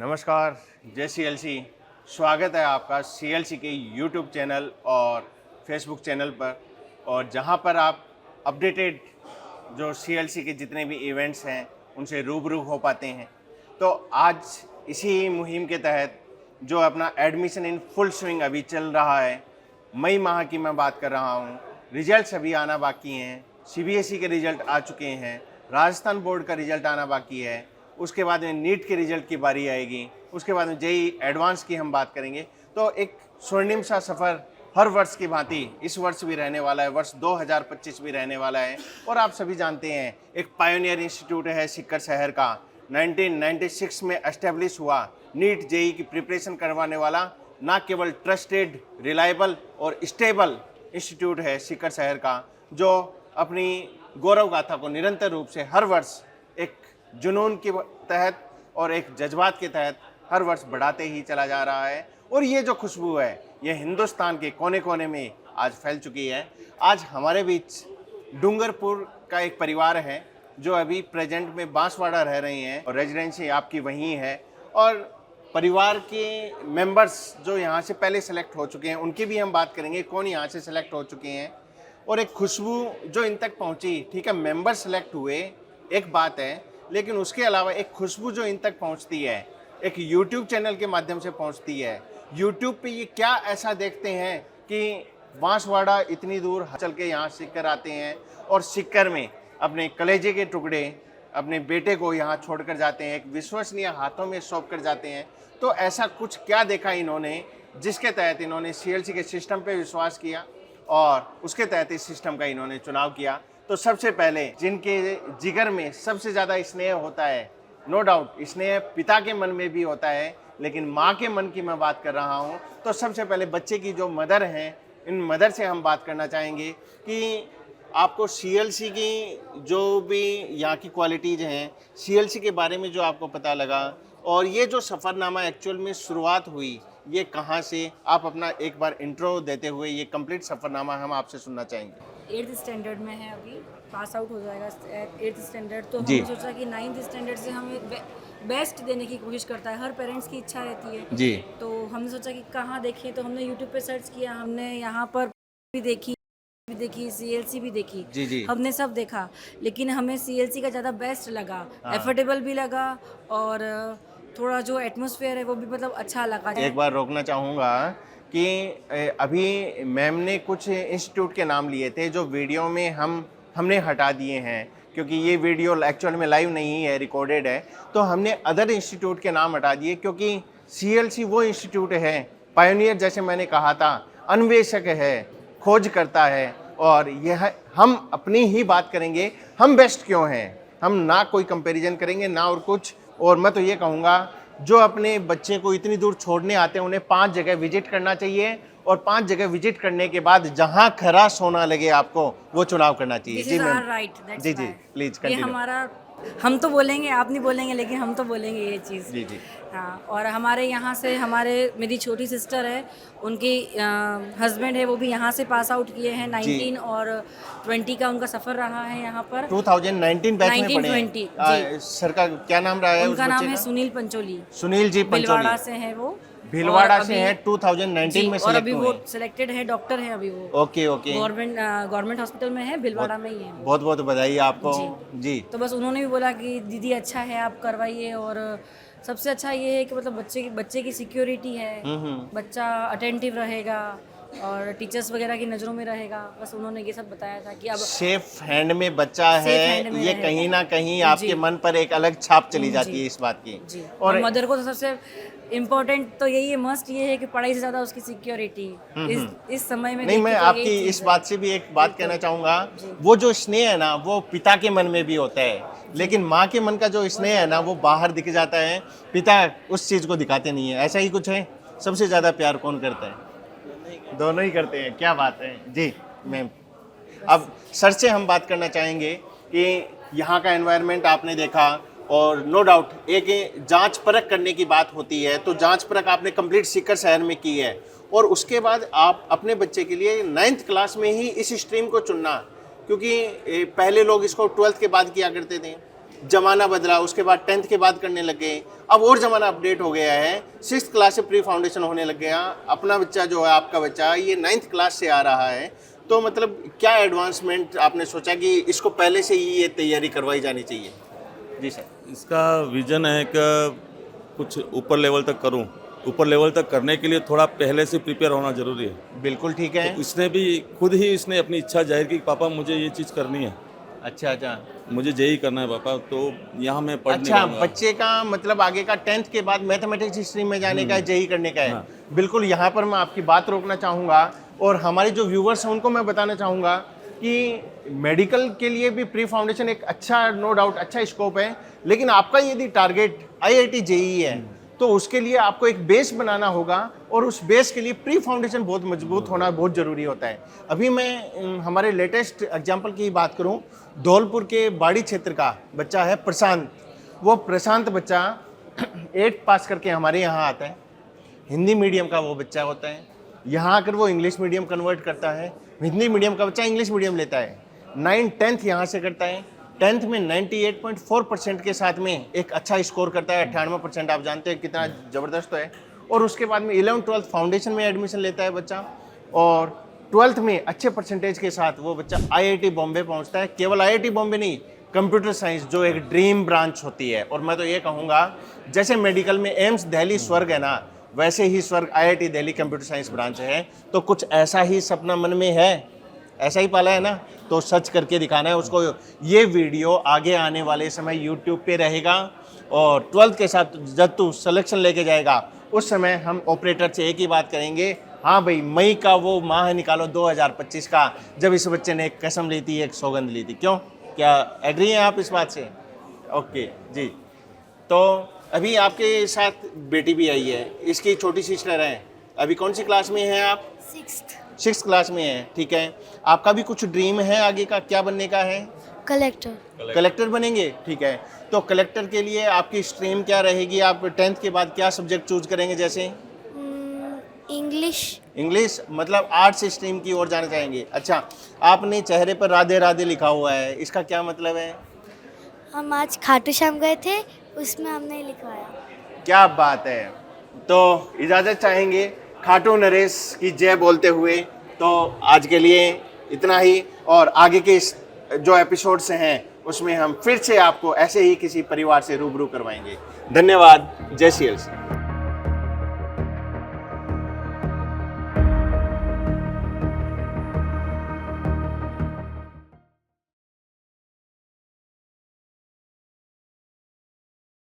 नमस्कार, जय सीएलसी। स्वागत है आपका सीएलसी के यूट्यूब चैनल और फेसबुक चैनल पर, और जहां पर आप अपडेटेड जो सीएलसी के जितने भी इवेंट्स हैं उनसे रूबरू हो पाते हैं। तो आज इसी मुहिम के तहत जो अपना एडमिशन इन फुल स्विंग अभी चल रहा है, मई माह की मैं बात कर रहा हूं। रिजल्ट्स अभी आना बाकी हैं। सीबीएसई के रिजल्ट आ चुके हैं, राजस्थान बोर्ड का रिजल्ट आना बाकी है, उसके बाद में नीट के रिजल्ट की बारी आएगी, उसके बाद में जेई एडवांस की हम बात करेंगे। तो एक स्वर्णिम सा सफ़र हर वर्ष की भांति इस वर्ष भी रहने वाला है, वर्ष 2025 भी रहने वाला है। और आप सभी जानते हैं एक पायोनियर इंस्टीट्यूट है सीकर शहर का, 1996 में एस्टेब्लिश हुआ, नीट जेई की प्रिपरेशन करवाने वाला ना केवल ट्रस्टेड, रिलायबल और स्टेबल इंस्टीट्यूट है सीकर शहर का, जो अपनी गौरव गाथा को निरंतर रूप से हर वर्ष एक जुनून के तहत और एक जज्बात के तहत हर वर्ष बढ़ाते ही चला जा रहा है। और ये जो खुशबू है ये हिंदुस्तान के कोने कोने में आज फैल चुकी है। आज हमारे बीच डूंगरपुर का एक परिवार है जो अभी प्रेजेंट में बांसवाड़ा रह रहे हैं और रेजिडेंसी आपकी वहीं है, और परिवार के मेंबर्स जो यहाँ से पहले सेलेक्ट हो चुके हैं उनकी भी हम बात करेंगे, कौन यहाँ से सेलेक्ट हो चुके हैं और एक खुशबू जो इन तक पहुँची। ठीक है, मेंबर सेलेक्ट हुए एक बात है, लेकिन उसके अलावा एक खुशबू जो इन तक पहुंचती है एक यूट्यूब चैनल के माध्यम से पहुंचती है। यूट्यूब पे ये क्या ऐसा देखते हैं कि बांसवाड़ा इतनी दूर चल के यहाँ सीकर आते हैं और सीकर में अपने कलेजे के टुकड़े अपने बेटे को यहाँ छोड़कर जाते हैं, एक विश्वसनीय हाथों में सौंप कर जाते हैं। तो ऐसा कुछ क्या देखा इन्होंने जिसके तहत इन्होंने सीएलसी के सिस्टम पे विश्वास किया और उसके तहत इस सिस्टम का इन्होंने चुनाव किया। तो सबसे पहले जिनके जिगर में सबसे ज़्यादा स्नेह होता है, नो डाउट स्नेह पिता के मन में भी होता है, लेकिन माँ के मन की मैं बात कर रहा हूँ। तो सबसे पहले बच्चे की जो मदर हैं, इन मदर से हम बात करना चाहेंगे कि आपको सीएलसी की जो भी यहाँ की क्वालिटीज़ हैं, सीएलसी के बारे में जो आपको पता लगा, और ये जो सफ़रनामा एक्चुअल में शुरुआत हुई ये कहाँ से, आप अपना एक बार इंट्रो देते हुए ये कंप्लीट सफ़रनामा हम आपसे सुनना चाहेंगे। 8th स्टैंडर्ड में है, अभी पास आउट हो जाएगा 8th स्टैंडर्ड। तो हमने सोचा कि 9th स्टैंडर्ड से हमें बेस्ट देने की कोशिश करता है, हर पेरेंट्स की इच्छा रहती है जी। तो हमने सोचा कि कहाँ देखें, तो हमने यूट्यूब पे सर्च किया, हमने यहाँ पर भी देखी सीएलसी भी देखी, जी। हमने सब देखा, लेकिन हमें सीएलसी का ज़्यादा बेस्ट लगा, एफोर्डेबल भी लगा और थोड़ा जो एटमॉस्फेयर है वो भी मतलब अच्छा लगा। एक बार रोकना चाहूँगा कि अभी मैम ने कुछ इंस्टीट्यूट के नाम लिए थे जो वीडियो में हमने हटा दिए हैं, क्योंकि ये वीडियो एक्चुअल में लाइव नहीं है, रिकॉर्डेड है। तो हमने अदर इंस्टीट्यूट के नाम हटा दिए, क्योंकि सीएलसी वो इंस्टीट्यूट है पायोनियर, जैसे मैंने कहा था, अन्वेषक है, खोज करता है। और यह हम अपनी ही बात करेंगे, हम बेस्ट क्यों हैं, हम ना कोई कंपैरिजन करेंगे ना और कुछ। और मैं तो ये कहूँगा जो अपने बच्चे को इतनी दूर छोड़ने आते हैं उन्हें 5 जगह विजिट करना चाहिए, और 5 जगह विजिट करने के बाद जहां खरा सोना लगे आपको वो चुनाव करना चाहिए। जी मैम, जी प्लीज कंटिन्यू। हमारा, हम तो बोलेंगे, आप नहीं बोलेंगे, लेकिन हम तो बोलेंगे ये चीज़। जी। हाँ, और हमारे यहाँ से मेरी छोटी सिस्टर है, उनकी हस्बैंड है, वो भी यहाँ से पास आउट किए हैं। 19 और 20 का उनका सफ़र रहा है यहाँ पर। 2019 बैच में पढ़े हैं। 1920 सर का क्या नाम रहा है? उनका नाम है सुनील पंचोली। सुनील जी पंचोली, भिलवाड़ा से है वो, भिलवाड़ा से हैं, 2019 में और अभी सेलेक्ट वो हुए। सिलेक्टेड है, डॉक्टर है अभी वो। ओके। गवर्नमेंट हॉस्पिटल में है, भिलवाड़ा में ही है। बहुत बहुत बधाई आपको। जी। तो बस उन्होंने भी बोला कि दीदी अच्छा है, आप करवाइए, और सबसे अच्छा ये है कि मतलब बच्चे की सिक्योरिटी है, बच्चा अटेंटिव रहेगा और टीचर्स वगैरह की नज़रों में रहेगा। बस उन्होंने ये सब बताया था कि अब सेफ हैंड में बच्चा है, ये कहीं ना कहीं आपके मन पर एक अलग छाप चली जाती है इस बात की। और मदर को तो सबसे इम्पोर्टेंट तो यही है, मस्ट ये है कि पढ़ाई से ज़्यादा उसकी सिक्योरिटी इस समय में। नहीं, मैं आपकी इस बात से भी एक बात कहना चाहूँगा, वो जो स्नेह है ना वो पिता के मन में भी होता है, लेकिन माँ के मन का जो स्नेह है ना वो बाहर दिख जाता है, पिता उस चीज़ को दिखाते नहीं है। ऐसा ही कुछ है? सबसे ज़्यादा प्यार कौन करता है? दोनों ही करते हैं। क्या बात है जी मैम। अब सर से हम बात करना चाहेंगे कि यहाँ का एनवायरनमेंट आपने देखा, और नो डाउट एक जांच परख करने की बात होती है, तो जांच परख आपने कंप्लीट सीकर शहर में की है, और उसके बाद आप अपने बच्चे के लिए 9th क्लास में ही इस स्ट्रीम को चुनना, क्योंकि पहले लोग इसको 12th के बाद किया करते थे। ज़माना बदला, उसके बाद 10th के बाद करने लग गए, अब और ज़माना अपडेट हो गया है, 6th क्लास से प्री फाउंडेशन होने लग गया। अपना बच्चा जो है, आपका बच्चा ये 9th क्लास से आ रहा है, तो मतलब क्या एडवांसमेंट आपने सोचा कि इसको पहले से ही ये तैयारी करवाई जानी चाहिए? जी सर। इसका विजन है कि कुछ ऊपर लेवल तक करूं। ऊपर लेवल तक करने के लिए थोड़ा पहले से प्रिपेयर होना ज़रूरी है। बिल्कुल ठीक है। तो इसने भी खुद ही इसने अपनी इच्छा जाहिर की कि पापा मुझे ये चीज़ करनी है, अच्छा, मुझे जेई करना है पापा, तो यहाँ मैं पढ़ने अच्छा, जाऊंगा। बच्चे का मतलब आगे का 10th के बाद मैथमेटिक्स स्ट्रीम में जाने का है, जेई करने का है। हाँ। बिल्कुल, यहाँ पर मैं आपकी बात रोकना चाहूँगा और हमारे जो व्यूवर्स हैं उनको मैं बताना चाहूँगा कि मेडिकल के लिए भी प्री फाउंडेशन एक अच्छा, नो डाउट अच्छा स्कोप है, लेकिन आपका यदि टारगेट IIT जेई है तो उसके लिए आपको एक बेस बनाना होगा और उस बेस के लिए प्री फाउंडेशन बहुत मजबूत होना बहुत ज़रूरी होता है। अभी मैं हमारे लेटेस्ट एग्जांपल की बात करूं, धौलपुर के बाड़ी क्षेत्र का बच्चा है प्रशांत। वो प्रशांत बच्चा 8th पास करके हमारे यहाँ आता है, हिंदी मीडियम का वो बच्चा होता है। यहाँ आकर वो इंग्लिश मीडियम कन्वर्ट करता है, हिंदी मीडियम का बच्चा इंग्लिश मीडियम लेता है, 9th 10th यहाँ से करता है, 10th में 98.4% के साथ में एक अच्छा स्कोर करता है। 98% आप जानते हैं कितना ज़बरदस्त है। और उसके बाद में 11th 12th फाउंडेशन में एडमिशन लेता है बच्चा, और 12th में अच्छे परसेंटेज के साथ वो बच्चा IIT बॉम्बे पहुंचता है। केवल IIT बॉम्बे नहीं, कंप्यूटर साइंस जो एक ड्रीम ब्रांच होती है, और मैं तो ये कहूँगा जैसे मेडिकल में एम्स दिल्ली स्वर्ग है ना, वैसे ही स्वर्ग IIT Delhi computer science branch है। तो कुछ ऐसा ही सपना मन में है, ऐसा ही पाला है ना, तो सच करके दिखाना है उसको। ये वीडियो आगे आने वाले समय YouTube पे रहेगा, और 12th के साथ जब तू सिलेक्शन लेके जाएगा उस समय हम ऑपरेटर से एक ही बात करेंगे, हाँ भाई मई का वो माह निकालो 2025 का, जब इस बच्चे ने एक कसम ली थी, एक सौगंध ली थी। क्यों, क्या एग्री हैं आप इस बात से? ओके जी। तो अभी आपके साथ बेटी भी आई है, इसकी छोटी सिस्टर है, अभी कौन सी क्लास में है आप? 6th क्लास में है, ठीक है। आपका भी कुछ ड्रीम है आगे का, क्या बनने का है? कलेक्टर बनेंगे, ठीक है। तो कलेक्टर के लिए आपकी स्ट्रीम क्या रहेगी? आप 10th के बाद क्या सब्जेक्ट चूज करेंगे? जैसे इंग्लिश, मतलब आर्ट्स स्ट्रीम की ओर जाना चाहेंगे। अच्छा, आपने चेहरे पर राधे राधे लिखा हुआ है, इसका क्या मतलब है? हम आज खाटू श्याम गए थे, उसमें हमने लिखवाया। क्या बात है। तो इजाज़त चाहेंगे खाटू नरेश की जय बोलते हुए। तो आज के लिए इतना ही, और आगे के जो एपिसोड्स हैं उसमें हम फिर से आपको ऐसे ही किसी परिवार से रूबरू करवाएंगे। धन्यवाद। जय CLC।